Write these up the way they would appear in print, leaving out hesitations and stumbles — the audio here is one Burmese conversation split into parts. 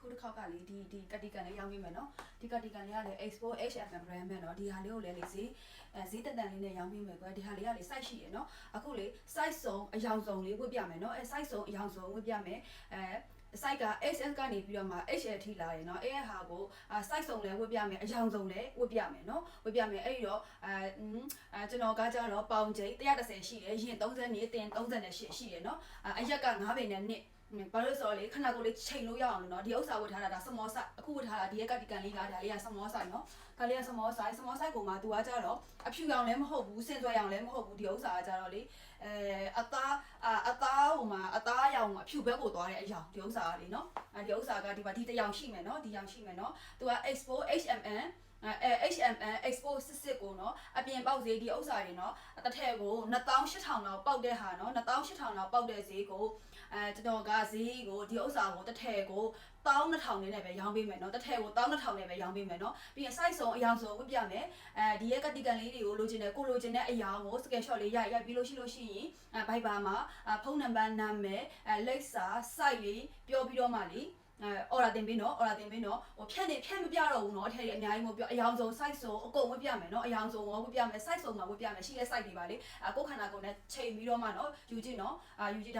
ခုတစ်ခေါက်ကလေဒီကတိကန်လေးရောင်းပေးမယ်နော်ဒီကတိကန်လေးကလေ Expo HM brand ပဲနော်ဒီဟာလေးကိုလည်းလေဈေးတက်တန်လေးနဲ့ရောင်းပေးမယ်ကွယ်ဒီဟာလေးကလေ size ရှိရနော်အခုလေ size စုံအယောင်စုံလေးဝတ်ပြမယ်နော်size စုံအယောင်စုံဝတ်ပြမယ်size က XS ကနေပြီးတော့မှ HL ထိလာရယ်เนาะအဲ့ဟာကို size စုံလဲဝတ်ပြမယ်အယောင်စုံလဲဝတ်ပြမယ်เนาะဝတ်ပြမယ်အဲ့ဒီတော့ကျွန်တော်ကကြတော့ပေါင်ချိန်130ရှိတယ်ရင်30နေတင်38ရှိတယ်เนาะအရက်က9ပေနဲ့နှစ်ဘာလို့ဆိုတော့လေခဏကိုလေးချိန်လို့ရအောင်လို့เนาะဒီဥစ္စာဝတ်ထားတာဒါစမောဆိုင်အခုဝတ်ထားတာဒီရက်ကဒီကန်လေးကဒါလေးကစမောဆိုင်เนาะဒါလေးကစမောဆိုင်ကိုမှသူကကြတော့အဖြူရောင်လည်းမဟုတ်ဘူးစင်စွဲရောင်လည်းမဟုတ်ဘူးဒီဥစ္စာကကြတော့လေအသားဟိုမှာအသားရောင်မှာအဖြူဘက်ကိုသွားတဲ့အရောင်ဒီဥစ္စာကလေเนาะဒီဥစ္စာကဒီမှာဒီတရောင်ရှိမယ်เนาะဒီရောင်ရှိမယ်เนาะသူက Expo HMN HMN Expo စစ်ကိုเนาะအပြင်ပေါက်ဈေးဒီဥစ္စာတွေเนาะတစ်ထည့်ကို2800လောက်ပေါက်တဲ့ဟာเนาะ2800လောက်ပေါက်တဲ့ဈေးကိုကျွန်တော်ကဈေးကိုဒီဥစ္စာကိုတစ်ထည့်ကို12000နဲ့ပဲရောင်းပေးမယ်เนาะတစ်ထည့်ကို12000နဲ့ပဲရောင်းပေးမယ်เนาะပြီးရင် size စုံအယောင်စုံဝတ်ပြမယ်ဒီရဲ့ကတိကန်လေးတွေကိုလိုချင်တယ်ကိုလိုချင်တဲ့အရာကို screenshot လေးရိုက်ပြီးလို့ရှိရင်Viber မှာဖုန်းနံပါတ်နာမည်လိပ်စာ site လေးပြောပြီးတော့မှလေအော်ရာတင်ပေးနော်ဟိုဖြတ်မပြတော့ဘူးနော်အထက်ကြီးအများကြီးမပြောအယောင်စုံ size စုံအကုန်ဝတ်ပြမယ်နော်အယောင်စုံဝတ်ပြမယ် size စုံမှာဝတ်ပြမယ်ရှိတဲ့ size တွေပါလေကိုခန္ဓာကိုယ်နဲ့ချိန်ပြီးတော့မှနော်ယူကြည့်နော်ယူကြည့်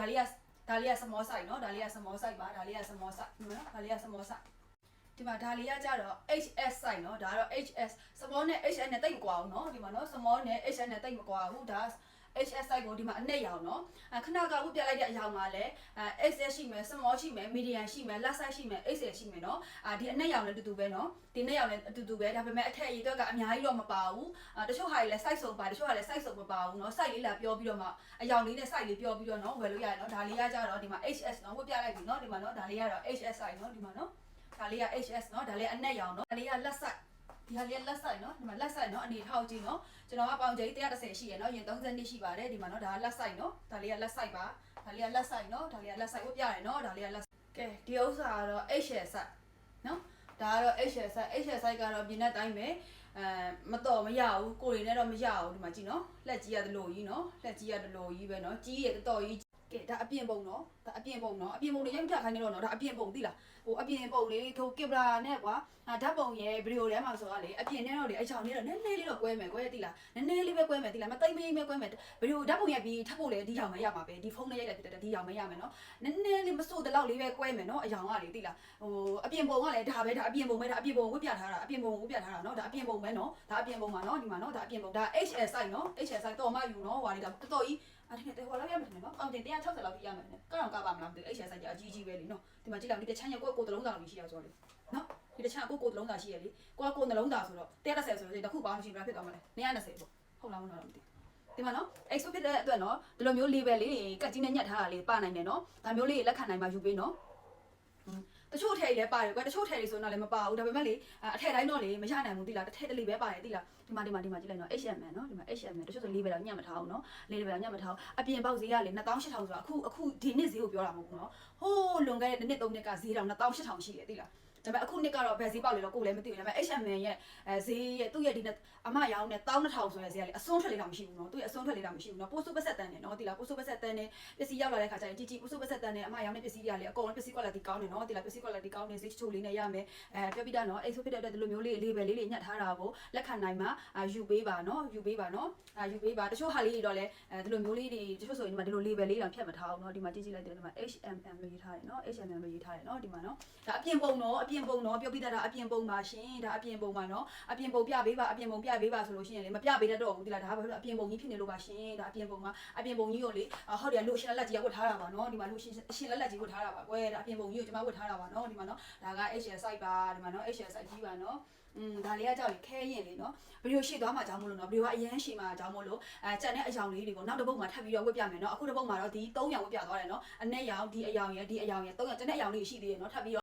ဒါလေးက small size နော်ဒါလေးက small size ပါဒါလေးက small size နော်ဒါလေးက small size ဒီမှာဒါလေးကကြတော့ HS size เนาะဒါတော့ HS small နဲ့ HS နဲ့တိတ်မကွာဘူးเนาะဒီမှာเนาะ small နဲ့ HS နဲ့တိတ်မကွာဘူးဒါ HS size ကိုဒီမှာအနက်ရောင်เนาะခဏကဝတ်ပြလိုက်တဲ့အရောင်မှာလဲ XS ရှိမယ် small ရှိမယ် medium ရှိမယ် large size ရှိမယ် XL ရှိမယ်เนาะဒီအနက်ရောင်လည်းအတူတူပဲเนาะဒီအနက်ရောင်လည်းအတူတူပဲဒါပေမဲ့အထက်အရေအတွက်ကအများကြီးတော့မပါဘူးတချို့ဟာတွေလည်း size စုံပါတချို့ဟာလည်း size စုံမပါဘူးเนาะ size လေးလာပြောပြီးတော့မှအရောင်လေးနဲ့ size လေးပြောပြီးတော့เนาะဝယ်လို့ရတယ်เนาะဒါလေးကကြတော့ဒီမှာ HS เนาะဝတ်ပြလိုက်ပြီเนาะဒီမှာเนาะဒါလေးကတော့ HS size เนาะဒီမှာเนาะဒါလေးက HS เนาะဒါလေးကအနက်ရောင်เนาะဒါလေးက large sizeဒီဟာလေးလက်ဆိုင်เนาะဒီမှာလက်ဆိုင်เนาะအနေထောက်ကြည့်เนาะကျွန်တော်ကပေါင်ချိန်130ရှိရယ်เนาะရင်30နှစ်ရှိပါတယ်ဒီမှာเนาะဒါကလက်ဆိုင်เนาะဒါလေးကလက်ဆိုင်ပါဒါလေးကလက်ဆိုင်เนาะဒါလေးကလက်ဆိုင်ကိုပြရတယ်เนาะဒါလေးကလက်ကဲဒီဥစ္စာကတော့ HL size เนาะဒါကတော့ HL size ကတော့ပြင်းတဲ့တိုင်းပဲမတော့မရဘူးကိုယ်တွေနဲ့တော့မရဘူးဒီမှာကြည့်เนาะလက်ကြီးရတယ်လို့ကြီးเนาะလက်ကြီးရတယ်လို့ကြီးပဲเนาะကြီးရတော်ကြီးကဲဒါအပြင်ပုံနော်ဒါအပြင်ပုံနော်အပြင်ပုံတွေရိုက်ပြခိုင်းနေတော့နော်ဒါအပြင်ပုံသိလားဟိုအပြင်ပုံလေးထိုကင်မရာနဲ့ကွာဓာတ်ပုံရဲ့ဗီဒီယိုထဲမှာဆိုတော့လေအပြင်နဲ့တော့လေအချောင်နဲ့တော့နည်းနည်းလေးတော့ကွဲမယ်ကွဲသိလားနည်းနည်းလေးပဲကွဲမယ်သိလားမသိမ့်မေးပဲကွဲမယ်ဗီဒီယိုဓာတ်ပုံရိုက်ပြီးထပ်ဖို့လေဒီရောင်မရမှာပဲဒီဖုန်းနဲ့ရိုက်တယ်ဒီရောင်မရမယ်နော်နည်းနည်းလေးမစိုးတလောက်လေးပဲကွဲမယ်နော်အရောင်ကလေသိလားဟိုအပြင်ပုံကလည်းဒါပဲဒါအပြင်ပုံပဲဒါအပြင်ပုံဝတ်ပြထားတာအပြင်ပုံဝတ်ပြထားတာနော်ဒါအပြင်ပုံပဲနော်ဒါအပြင်ပုံမှာနော်ဒီမှာနော်ဒါအပြင်ပုံဒါ HL size နော် HL size တော့မှယူနော်ဟွာလေးဒါတော်တော်ကြီးအဲ့ဒီတဲ့ဟိုလောက်ရမယ်နော်အောင်တင်160လောက်ပြရမယ်နဲ့ကောက်ပါမလားမသိဘူး HL size ကြီးအကြီးပဲလीနော်ဒီမှာကြည့်လိုက်ဒီတစ်ချမ်းရက်ကိုတလုံးသားလို့ရှိရဆိုတော့လေနော်ဒီတစ်ချမ်းကိုတလုံးသားရှိရလေကိုနှလုံးသားဆိုတော့130ဆိုတော့တခုပေါင်းရှိပြီဖြစ်သွားမှာလေ120ပေါ့ဟုတ်လားမဟုတ်လားမသိဒီမှာနော် expo ဖြစ်တဲ့အတွက်နော်ဒီလိုမျိုး label လေးတွေကတ်ကြီးနဲ့ညက်ထားတာလေးပါနိုင်တယ်နော်ဒါမျိုးလေးလက်ခံနိုင်မှယူပေးနော်တချို့ထည့်လည်းပါတယ်ကွာတချို့ထည့်တွေဆိုတော့လည်းမပါဘူးဒါပေမဲ့လေအထည့်တိုင်းတော့လေမရနိုင်ဘူးတိလားတစ်ထည့်တလေပဲပါတယ်တိလားဒီမှာကြည့်လိုက်နော် HM နော်ဒီမှာ HM တချို့ဆိုlabel တော့ညက်မထားအောင်နော် label တော့ညက်မထားအောင်အပြင်ပေါက်ဈေးကလေ2800ဆိုတာအခုဒီနှစ်ဈေးကိုပြောတာမဟုတ်ဘူးနော်ဟိုးလွန်ခဲ့တဲ့နှစ်3နှစ်ကဈေးတော့2800ရှိတယ်တိလားဒါပေမဲ့အခုနှစ်ကတော့ဘယ်ဈေးပေါက်လဲတော့ကိုလည်းမသိဘူးဒါပေမဲ့ HM ရဲ့ဈေးရဲ့သူ့ရဲ့ဒီအမရောင်းတဲ့12000ဆိုတဲ့ဈေးကလေအစွန်းထွက်လေးတော့မရှိဘူးနော်သူ့ရဲ့အစွန်းထွက်လေးတော့မရှိဘူးနော်ပို့စုပတ်ဆက်တန်းတယ်နော်တိလားပို့စုပတ်ဆက်တန်းနဲ့ပစ္စည်းရောက်လာတဲ့ခါကျရင်ကြည့်ပို့စုပတ်ဆက်တန်းနဲ့အမရောင်းတဲ့ပစ္စည်းတွေကလေအကုန်လုံးပစ္စည်း quality ကောင်းတယ်နော်တိလားပစ္စည်း quality ကောင်းတယ်ဈေးချိုလေးနဲ့ရမယ်ပြောပြတာနော်အဲ့ဆိုဖြစ်တဲ့အတွက်ဒီလိုမျိုးလေး label လေးတွေညှက်ထားတာကိုလက်ခံနိုင်မှာယူပေးပါနော်ယူပေးပါတချို့ဟာလေးတွေတော့လေဒီလိုမျိုးလေးတွေတချို့ဆိုရင်ဒီမှာဒီလို label လေးတောင်ဖြတ်မထားအောင်နော်ဒီမှာကြည့်လိုက်တယ်ဒီမှာ HMM လို့ရေးထားတယ်နော် HMM လို့ရေးထားတယ်နော်ဒီမှာနော်ဒါအပြင်ပုံနော်ပြောပြတတ်တာအပြင်ပုံပါရှင်ဒါအပြင်ပုံပါနော်အပြင်ပုံပြပေးပါဆိုလို့ရှိရင်လေမပြပေးတတ်တော့ဘူးဒီလားဒါဘာလို့အပြင်ပုံကြီးဖြစ်နေလို့ပါရှင်ဒါအပြင်ပုံကအပြင်ပုံကြီးကိုလေဟုတ်တယ်လို့ရှင်လက်ကြီးကဝတ်ထားတာပါနော်ဒီမှာလို့ရှင်လက်ကြီးဝတ်ထားတာပါကွယ်ဒါအပြင်ပုံကြီးကိုကျွန်မဝတ်ထားတာပါနော်ဒီမှာနော်ဒါက HL size ပါဒီမှာနော် HL size ကြီးပါနော်ဒါလေးကကြောက်လေခဲရင်လေနော်ဗီဒီယိုရှေ့သွားမှာကြောင်းမလို့နော်ဗီဒီယိုကအရန်ရှေ့မှာကြောင်းမလို့ကြက်တဲ့အယောင်လေးတွေကိုနောက်တစ်ပုတ်မှာထပ်ပြီးတော့ဝတ်ပြမယ်နော်အခုတစ်ပုတ်မှာတော့ဒီ3ရောင်ဝတ်ပြသွားတယ်နော်အနက်ရောင်ဒီအယောင်ရယ်3ရောင်ကျန်တဲ့အယောင်လေးရှိသေးတယ်နော်ထပ်ပြီး